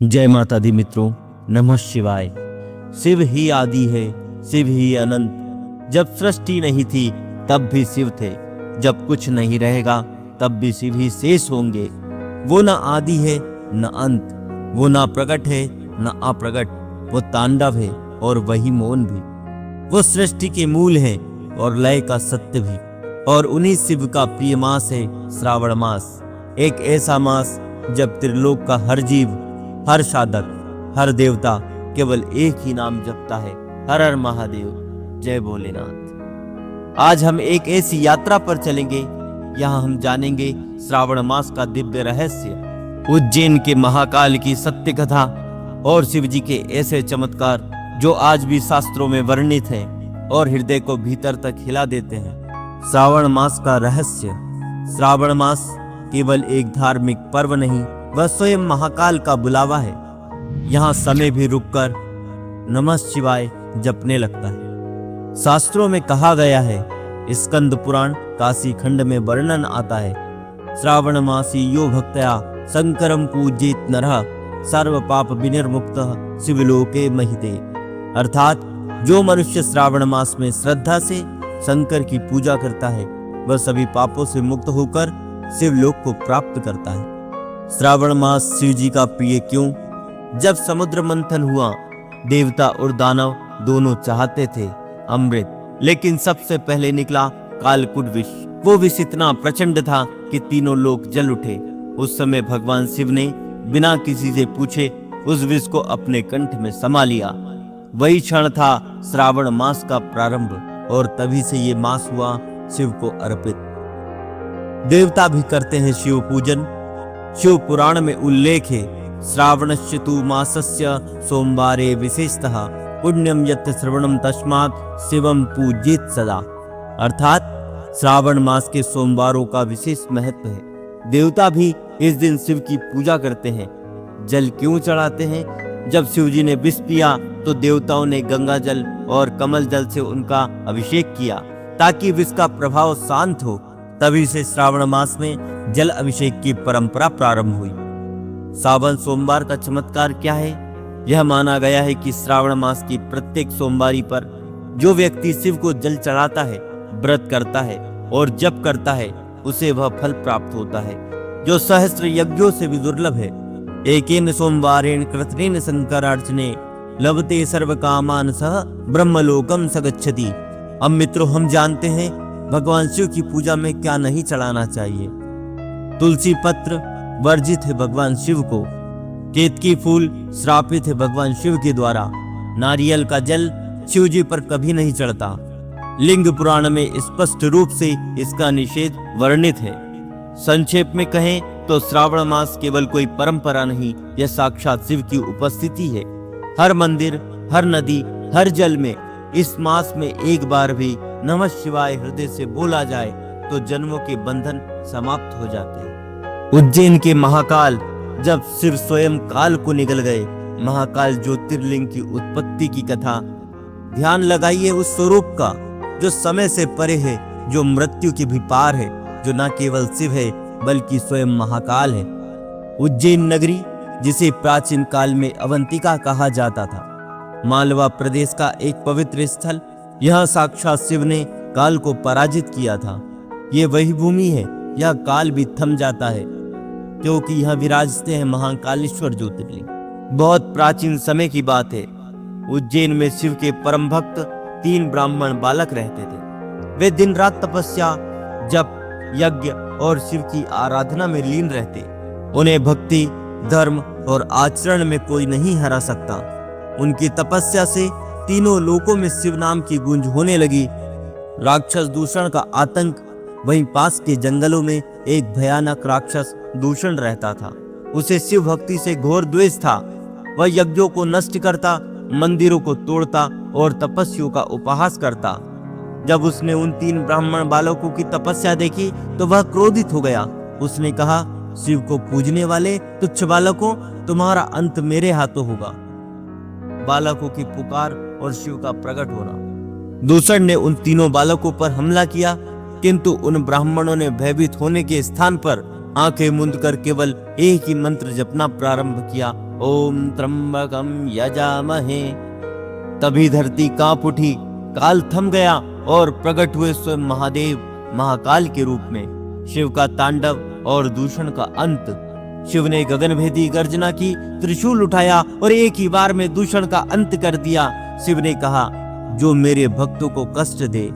जय माता दी मित्रों, नमः शिवाय। शिव ही आदि है, शिव ही अनंत। जब सृष्टि नहीं थी तब भी शिव थे, जब कुछ नहीं रहेगा तब भी शिव ही शेष होंगे। वो न आदि है न अंत, वो ना प्रकट है न अप्रकट, वो तांडव है और वही मौन भी। वो सृष्टि के मूल है और लय का सत्य भी। और उन्हीं शिव का प्रिय मास है श्रावण मास, एक ऐसा मास जब त्रिलोक का हर जीव, हर साधक, हर देवता केवल एक ही नाम जपता है, हर हर महादेव, जय भोलेनाथ। आज हम एक ऐसी यात्रा पर चलेंगे, यहाँ हम जानेंगे श्रावण मास का दिव्य रहस्य, उज्जैन के महाकाल की सत्य कथा और शिव जी के ऐसे चमत्कार जो आज भी शास्त्रों में वर्णित हैं और हृदय को भीतर तक हिला देते हैं। श्रावण मास का रहस्य। श्रावण मास केवल एक धार्मिक पर्व नहीं, वह स्वयं महाकाल का बुलावा है। यहाँ समय भी रुककर नमः शिवाय जपने लगता है। शास्त्रों में कहा गया है, स्कंद पुराण काशी खंड में वर्णन आता है, श्रावण मासी यो भक्तया शंकरम पूजित नरः सर्व पाप विनिर्मुक्तः शिवलोके महिते। अर्थात जो मनुष्य श्रावण मास में श्रद्धा से शंकर की पूजा करता है, वह सभी पापों से मुक्त होकर शिवलोक को प्राप्त करता है। श्रावण मास शिव जी का प्रिय क्यों? जब समुद्र मंथन हुआ, देवता और दानव दोनों चाहते थे अमृत, लेकिन सबसे पहले निकला कालकूट विष। वो विष इतना प्रचंड था कि तीनों लोग जल उठे। उस समय भगवान शिव ने बिना किसी से पूछे उस विष को अपने कंठ में समा लिया। वही क्षण था श्रावण मास का प्रारंभ और तभी से ये मास हुआ शिव को अर्पित। देवता भी करते हैं शिव पूजन। शिव पुराण में उल्लेख है, श्रावणस्य तु मासस्य सोमवारे विशेषतः पुण्यम यत् श्रवणम तस्मात् शिवम पूजित सदा। अर्थात श्रावण मास के सोमवारों का विशेष महत्व है। देवता भी इस दिन शिव की पूजा करते हैं। जल क्यों चढ़ाते हैं? जब शिव जी ने विष पिया तो देवताओं ने गंगा जल और कमल जल से उनका अभिषेक किया ताकि विष का प्रभाव शांत हो। तभी से श्रावण मास में जल अभिषेक की परंपरा प्रारंभ हुई। सावन सोमवार का चमत्कार क्या है? यह माना गया है कि श्रावण मास की प्रत्येक सोमवारी पर जो व्यक्ति शिव को जल चढ़ाता है, व्रत करता है और जप करता है, उसे वह फल प्राप्त होता है जो सहस्त्र यज्ञों से भी दुर्लभ है। एकेन सोमवारेण कृतेन शंकरार्चने लभते सर्व कामान सह ब्रह्मलोकम सगच्छति। अब मित्रों, हम जानते हैं भगवान शिव की पूजा में क्या नहीं चढ़ाना चाहिए। तुलसी पत्र वर्जित है भगवान शिव को। केतकी फूल श्रापित है भगवान शिव के द्वारा। नारियल का जल शिव जी पर कभी नहीं चढ़ता। लिंग पुराण में स्पष्ट रूप से इसका निषेध वर्णित है। संक्षेप में कहें तो श्रावण मास केवल कोई परंपरा नहीं, यह साक्षात शिव की उपस्थिति है। हर मंदिर, हर नदी, हर जल में इस मास में एक बार भी नमः शिवाय हृदय से बोला जाए तो जन्मों के बंधन समाप्त हो जाते हैं। उज्जैन के महाकाल जब शिव स्वयं काल को निगल गए, महाकाल ज्योतिर्लिंग की उत्पत्ति की कथा। ध्यान लगाइए उस स्वरूप का जो समय से परे है, जो मृत्यु के भी पार है, जो न केवल शिव है बल्कि स्वयं महाकाल है। उज्जैन नगरी, जिसे प्राचीन काल में अवंतिका कहा जाता था, मालवा प्रदेश का एक पवित्र स्थल। यह साक्षात शिव ने काल को पराजित किया था। ये वही भूमि है, यह काल भी थम जाता है क्योंकि यह विराजते हैं महाकालेश्वर ज्योतिर्लिंग। बहुत प्राचीन समय की बात है। उज्जैन में शिव के परम भक्त 3 ब्राह्मण बालक रहते थे। वे दिन रात तपस्या, जप, यज्ञ और शिव की आराधना में लीन रहते। उन्हें भक्ति, धर्म और आचरण में कोई नहीं हरा सकता। उनकी तपस्या से तीनों लोकों में शिव नाम की गूंज होने लगी। राक्षस दूषण का आतंक। वहीं पास के जंगलों में एक भयानक राक्षस दूषण रहता था। उसे शिव भक्ति से घोर द्वेष था। वह यज्ञों को नष्ट करता, मंदिरों को तोड़ता और तपस्वियों का उपहास करता। जब उसने उन 3 ब्राह्मण बालकों की तपस्या देखी तो वह क्रोधित हो गया। उसने कहा, शिव को पूजने वाले तुच्छ बालकों, तुम्हारा अंत मेरे हाथों होगा। बालकों की पुकार और शिव का प्रकट होना। दूषण ने उन तीनों बालकों पर हमला किया। किंतु उन ब्राह्मणों ने भयभीत होने के स्थान पर आंखें मूंद कर केवल एक ही मंत्र जपना प्रारंभ किया, ओम त्र्यंबकम यजामहे। तभी धरती कांप उठी, काल थम गया और प्रकट हुए स्वयं महादेव महाकाल के रूप में। शिव का तांडव और दूषण का अंत। शिव ने गगनभेदी गर्जना की, त्रिशूल उठाया और एक ही बार में दूषण का अंत कर दिया। शिव ने कहा, जो मेरे भक्तों को कष्ट दे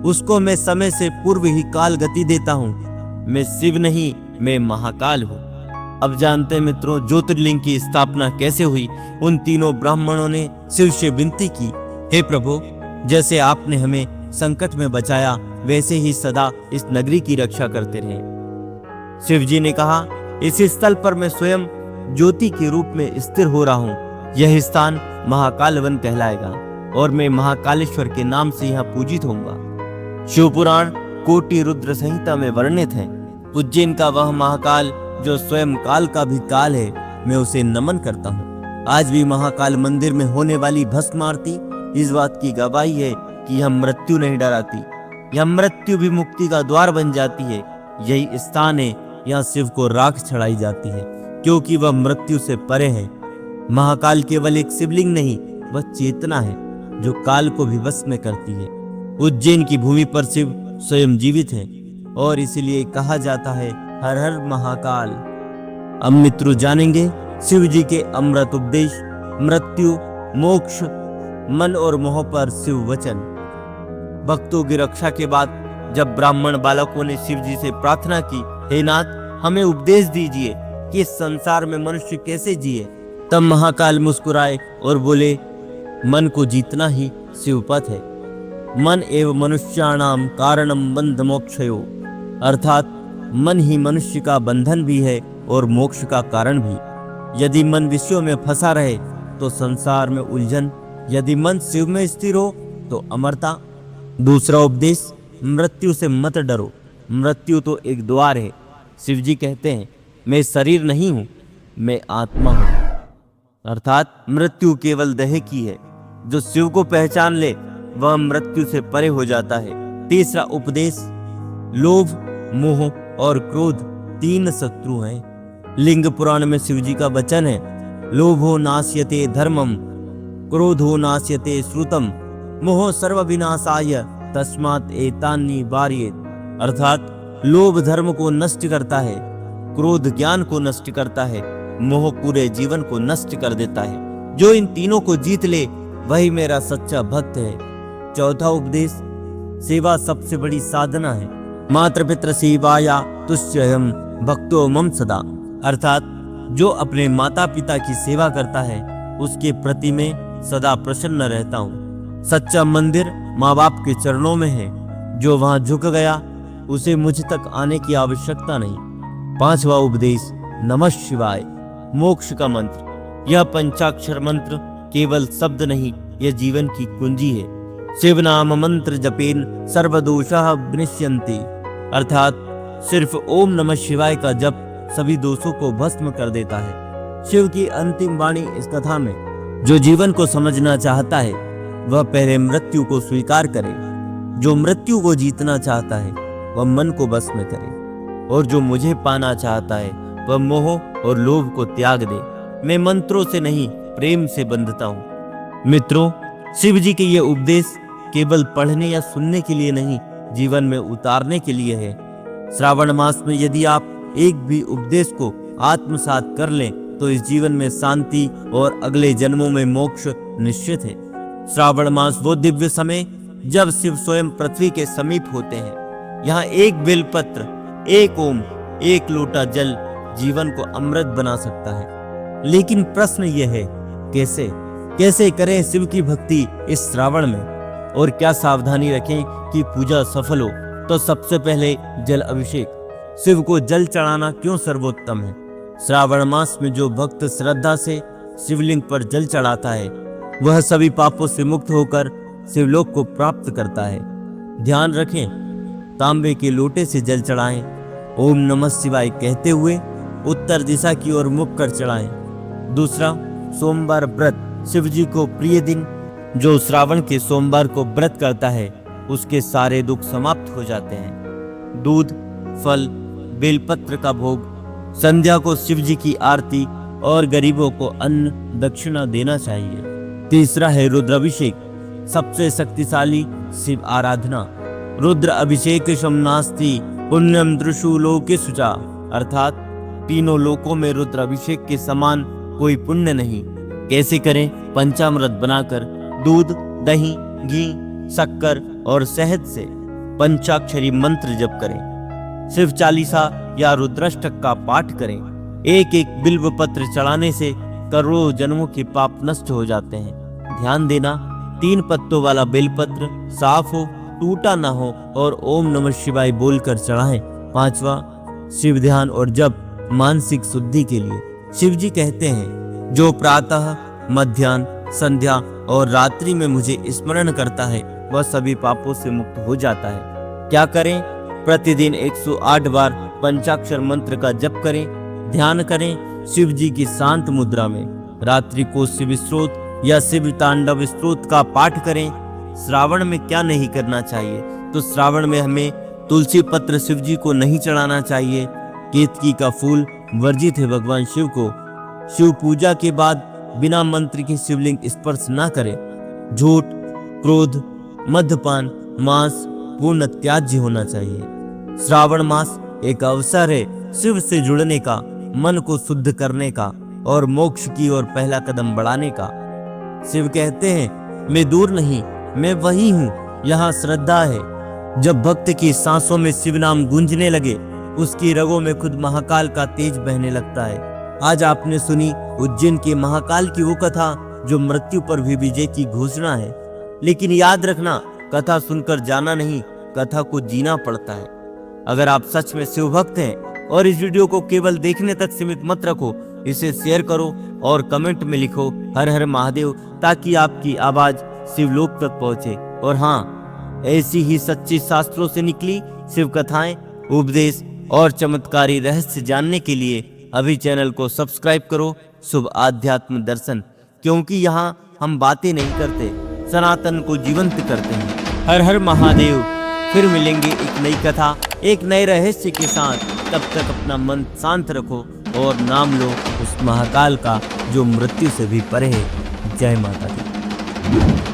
उसको मैं समय से पूर्व ही काल गति देता हूँ। मैं शिव नहीं, मैं महाकाल हूँ। अब जानते हैं मित्रों, ज्योतिर्लिंग की स्थापना कैसे हुई। उन तीनों ब्राह्मणों ने शिव से विनती की, हे प्रभु, जैसे आपने हमें संकट में बचाया वैसे ही सदा इस नगरी की रक्षा करते रहे। शिव जी ने कहा, इस स्थल पर मैं स्वयं ज्योति के रूप में स्थिर हो रहा हूँ। यह स्थान महाकाल वन कहलाएगा और मैं महाकालेश्वर के नाम से यहाँ पूजित होऊंगा। शिव पुराण कोटि रुद्र संहिता में वर्णित है। उज्जैन का वह महाकाल जो स्वयं काल का भी काल है, मैं उसे नमन करता हूँ। आज भी महाकाल मंदिर में होने वाली भस्म आरती इस बात की गवाही है कि यह मृत्यु नहीं डराती, यह मृत्यु भी मुक्ति का द्वार बन जाती है। यही स्थान है, यहाँ शिव को राख चढ़ाई जाती है क्योंकि वह मृत्यु से परे है। महाकाल केवल एक शिवलिंग नहीं, वह चेतना है जो काल को भी वश में करती है। उज्जैन की भूमि पर शिव स्वयं जीवित है और इसीलिए कहा जाता है, हर हर महाकाल। अब मित्रों जानेंगे शिव जी के अमृत उपदेश, मृत्यु, मोक्ष, मन और मोह पर शिव वचन। भक्तों की रक्षा के बाद जब ब्राह्मण बालकों ने शिव जी से प्रार्थना की, हे नाथ, हमें उपदेश दीजिए कि इस संसार में मनुष्य कैसे जिए, तब महाकाल मुस्कुराए और बोले, मन को जीतना ही शिवपथ है। मन एवं मनुष्याणाम कारणम बंध मोक्षयो, अर्थात मन ही मनुष्य का बंधन भी है और मोक्ष का कारण भी। यदि मन विषयों में फंसा रहे तो संसार में उलझन, यदि मन शिव में स्थिर हो तो अमरता। दूसरा उपदेश, मृत्यु से मत डरो, मृत्यु तो एक द्वार है। शिव जी कहते हैं, मैं शरीर नहीं हूं, मैं आत्मा हूं। अर्थात मृत्यु केवल देह की है। जो शिव को पहचान ले वह मृत्यु से परे हो जाता है। तीसरा उपदेश, लोभ, मोह और क्रोध तीन शत्रु हैं। लिंग पुराण में शिव जी का वचन है, लोभो नाश्यते धर्मम, क्रोधो नाश्यते श्रुतम, मोह सर्वविनाशाय तस्मात् एतानि वार्येत्। अर्थात लोभ धर्म को नष्ट करता है, क्रोध ज्ञान को नष्ट करता है, मोह पूरे जीवन को नष्ट कर देता है। जो इन तीनों को जीत ले वही मेरा सच्चा भक्त है। चौथा उपदेश, सेवा सबसे बड़ी साधना है। मात्र पितृ सेवाया तुष्यहम भक्तो मम सदा। अर्थात जो अपने माता पिता की सेवा करता है उसके प्रति मैं सदा प्रसन्न रहता हूँ। सच्चा मंदिर माँ बाप के चरणों में है, जो वहां झुक गया उसे मुझ तक आने की आवश्यकता नहीं। पांचवा उपदेश, नमः शिवाय, मोक्ष का मंत्र। यह पंचाक्षर मंत्र केवल शब्द नहीं, यह जीवन की कुंजी है। शिव नाम मंत्र जपेन सर्वदोषाः विनश्यन्ति। अर्थात सिर्फ ओम नमः शिवाय का जप सभी दोषों को भस्म कर देता है। शिव की अंतिम वाणी इस कथा में, जो जीवन को समझना चाहता है वह पहले मृत्यु को स्वीकार करे। जो मृत्यु को जीतना चाहता है वह मन को बस में करे, और जो मुझे पाना चाहता है वह मोह और लोभ को त्याग दे। मैं मंत्रों से नहीं, प्रेम से बंधता हूँ। मित्रों, शिव जी के ये उपदेश केवल पढ़ने या सुनने के लिए नहीं, जीवन में उतारने के लिए है। श्रावण मास में यदि आप एक भी उपदेश को आत्मसात कर लें तो इस जीवन में शांति और अगले जन्मों में मोक्ष निश्चित है। श्रावण मास वो दिव्य समय जब शिव स्वयं पृथ्वी के समीप होते हैं। यहाँ एक बेलपत्र, एक ओम, एक लोटा जल जीवन को अमृत बना सकता है। लेकिन प्रश्न यह है, कैसे करें शिव की भक्ति इस श्रावण में, और क्या सावधानी रखें कि पूजा सफल हो। तो सबसे पहले जल अभिषेक। शिव को जल चढ़ाना क्यों सर्वोत्तम है? श्रावण मास में जो भक्त श्रद्धा से शिवलिंग पर जल चढ़ाता है वह सभी पापों से मुक्त होकर शिवलोक को प्राप्त करता है। ध्यान रखें, तांबे के लोटे से जल चढ़ाएं। ओम नमः शिवाय कहते हुए उत्तर दिशा की ओर मुख कर चढ़ाएं। दूसरा, सोमवार व्रत। शिव जी को प्रिय दिन। जो श्रावण के सोमवार को व्रत करता है उसके सारे दुख समाप्त हो जाते हैं। दूध, फल, बेलपत्र का भोग, संध्या को शिव जी की आरती और गरीबों को अन्न दक्षिणा देना चाहिए। तीसरा है रुद्राभिषेक, सबसे शक्तिशाली शिव आराधना। रुद्र अभिषेक नास्ति पुण्यम त्रिषु लोकेषु च, अर्थात तीनों लोकों में रुद्र अभिषेक के समान कोई पुण्य नहीं। कैसे करें? पंचामृत बनाकर दूध, दही, घी, शक्कर और शहद से पंचाक्षरी मंत्र जप करें। शिव चालीसा या रुद्राष्टक का पाठ करें। एक एक बिल्व पत्र चढ़ाने से करोड़ों जन्मों के पाप नष्ट हो जाते हैं। ध्यान देना, 3 पत्तों वाला बेलपत्र साफ हो, टूटा ना हो और ओम नमः शिवाय बोलकर चढ़ाएं। 5वां, शिव ध्यान और जप मानसिक शुद्धि के लिए। शिव जी कहते हैं, जो प्रातः, मध्याह्न, संध्या और रात्रि में मुझे स्मरण करता है वह सभी पापों से मुक्त हो जाता है। क्या करें? प्रतिदिन 108 बार पंचाक्षर मंत्र का जप करें। ध्यान करें शिव जी की शांत मुद्रा में। रात्रि को शिव स्तोत्र या शिव तांडव स्तोत्र का पाठ करें। श्रावण में क्या नहीं करना चाहिए? तो श्रावण में हमें तुलसी पत्र शिव जी को नहीं चढ़ाना चाहिए। केतकी का फूल वर्जित है भगवान शिव को। शिव पूजा के बाद बिना मंत्र के शिवलिंग स्पर्श न करें। झूठ, क्रोध, मद्यपान, मांस पूर्ण त्याज्य होना चाहिए। श्रावण मास एक अवसर है शिव से जुड़ने का, मन को शुद्ध करने का और मोक्ष की ओर पहला कदम बढ़ाने का। शिव कहते हैं, मैं दूर नहीं, मैं वही हूँ, यहाँ श्रद्धा है। जब भक्त की सांसों में शिव नाम गूंजने लगे, उसकी रगों में खुद महाकाल का तेज बहने लगता है। आज आपने सुनी उज्जैन के महाकाल की वो कथा जो मृत्यु पर भी विजय की घोषणा है। लेकिन याद रखना, कथा सुनकर जाना नहीं, कथा को जीना पड़ता है। अगर आप सच में शिव भक्त हैं और इस वीडियो को केवल देखने तक सीमित मत रखो, इसे शेयर करो और कमेंट में लिखो हर हर महादेव, ताकि आपकी आवाज शिवलोक तक पहुंचे। और हाँ, ऐसी ही सच्ची शास्त्रों से निकली शिव कथाएं, उपदेश और चमत्कारी रहस्य जानने के लिए अभी चैनल को सब्सक्राइब करो शुभ आध्यात्म दर्शन, क्योंकि यहाँ हम बातें नहीं करते, सनातन को जीवंत करते हैं। हर हर महादेव। फिर मिलेंगे एक नई कथा, एक नए रहस्य के साथ। तब तक अपना मन शांत रखो और नाम लो उस महाकाल का जो मृत्यु से भी परे है। जय माता दी।